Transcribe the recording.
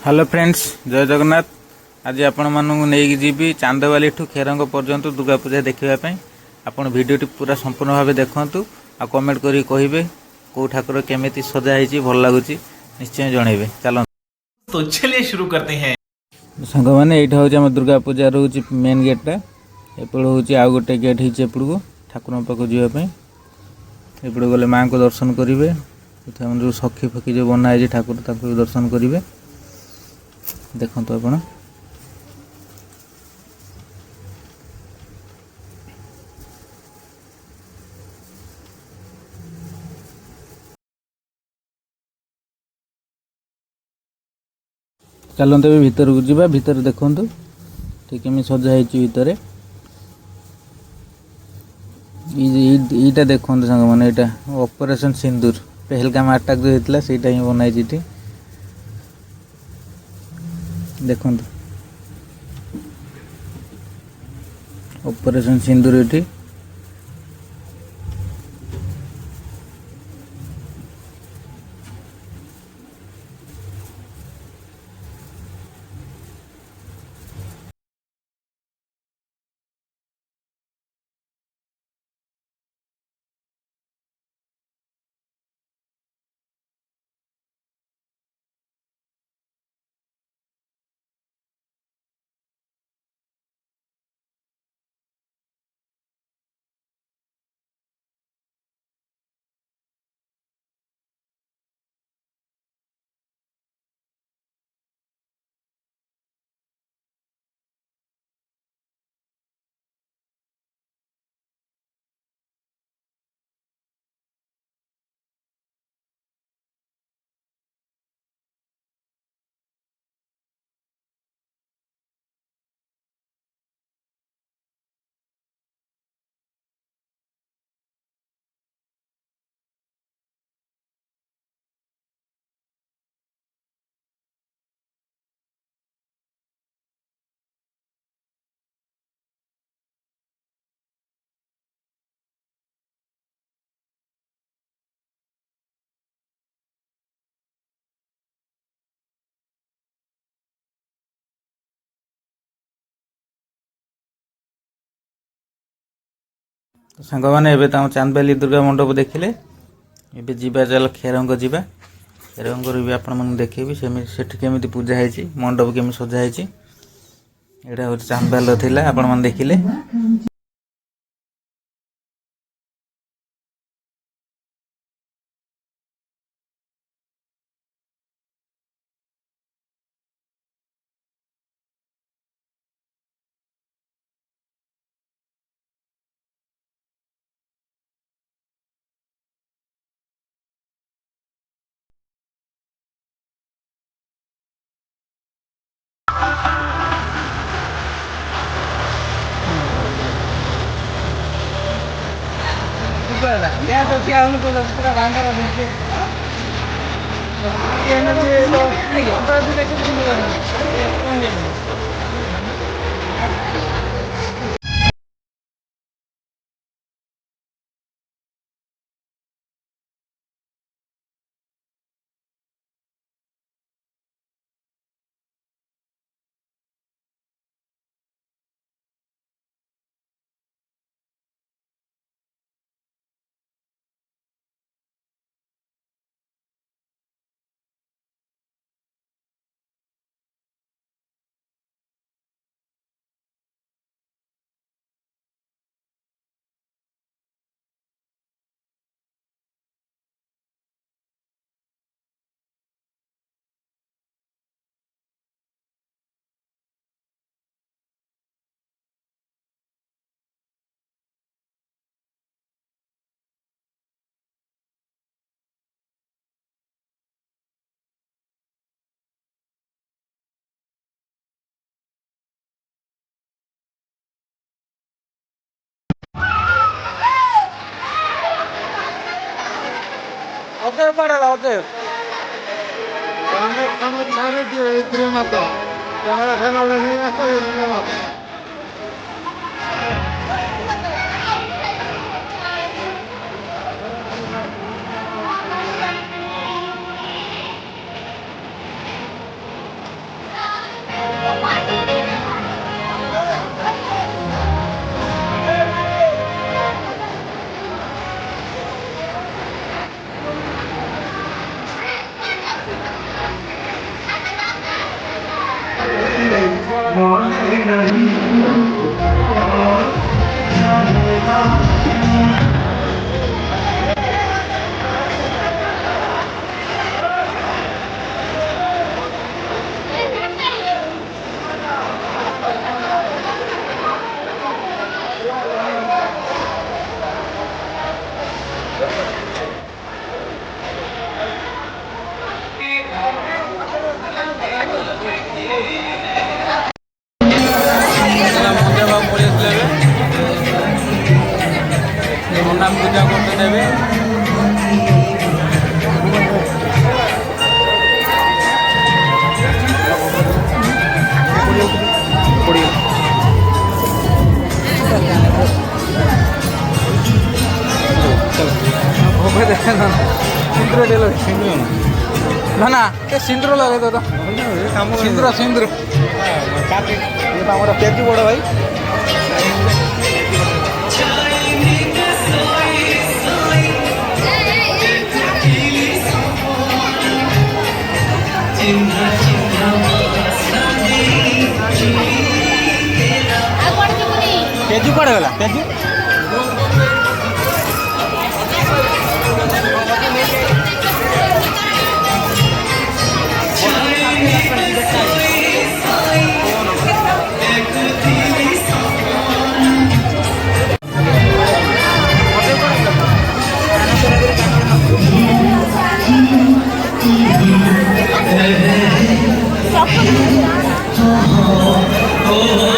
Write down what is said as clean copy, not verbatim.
Hello friends, जय जगन्नाथ। आज आपण मानू नहीं जी चांदवाली ठू खेरंग पर्यंत दुर्गा पूजा देखापी आपण भिडियोटी पूरा संपूर्ण भाव देखु आ कमेंट करी कहे कौ ठाकुर केमी सजाई भल लगुच निश्चय जनइबे। चलो तो चलिए शुरू करते हैं। सांग मैंने यहाँ हूँ दुर्गा पूजा रोच मेन गेटा एपड़ हूँ आउ गोटे गेट हो ठाकुर पाक जावाई एपड़ गले माँ को दर्शन करेंगे। जो सखी फकी जो बनाई ठाकुर ताको दर्शन करेंगे। देखो आप चलते भी भीतर को जीवा भीतर देखु ठीक केमी सजाई भितर यीटा देखते सांग मैंने यहाँ ऑपरेशन सिंदूर पहलगाम अटैक जो होता है ही बनाई देखो ऑपरेशन सिंदूर ये सांग मैंने एवं चांदबाली दुर्गा मंडप देखिले एवं जीवा चल खेरंग जीवा खेरंग भी आपण देखेबी से केमी पूजा है मंडप केमी सजाई यहाँ हूँ चांदबाल थिला आपण मैंने देखिले। Oke, pada oke. Kamu cari dia terima tuh. Jangan kenal lagi apa yang terima. মন্দির বাবু পড়ে আসলে প্রণাম পূজা করতে দেবে। না না এ সিন্দুর লাগে তো সিন্দুর সিন্দুর আমরা পেঁচু বড় ভাই পেঁচু পড়ে গেলা পেঁচু Oh